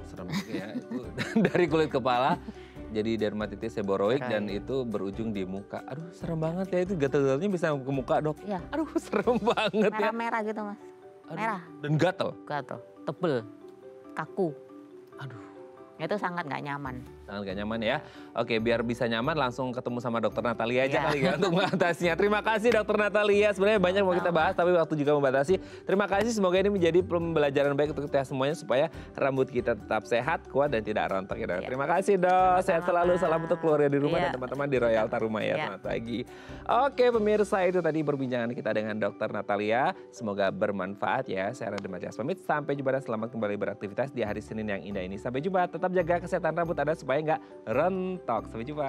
serem ya. Itu dari kulit kepala jadi dermatitis seboroik dan itu berujung di muka. Aduh, serem banget ya, itu gatal-gatalnya bisa ke muka dok. Iya. Aduh, serem banget ya. Merah-merah gitu mas. Merah. Dan gatal. Gatal, tebel, kaku. Aduh. Itu sangat nggak nyaman. Sangat gak nyaman ya. Oke, biar bisa nyaman langsung ketemu sama dokter Natalia aja kali ya untuk mengatasinya. Terima kasih dokter Natalia. Sebenarnya banyak mau kita bahas tapi waktu juga membatasi. Terima kasih, semoga ini menjadi pembelajaran baik untuk kita semuanya supaya rambut kita tetap sehat, kuat dan tidak rontok ya dok. Terima kasih dok. Sehat selalu, salam untuk keluarga di rumah dan teman-teman di Royal Taruma ya. Selamat pagi. Oke pemirsa, itu tadi perbincangan kita dengan dokter Natalia. Semoga bermanfaat ya. Saya Raden Matias pamit. Sampai jumpa dan selamat kembali beraktivitas di hari Senin yang indah ini. Sampai jumpa. Tetap jaga kesehatan rambut Anda supaya nggak rontok. Sampai jumpa.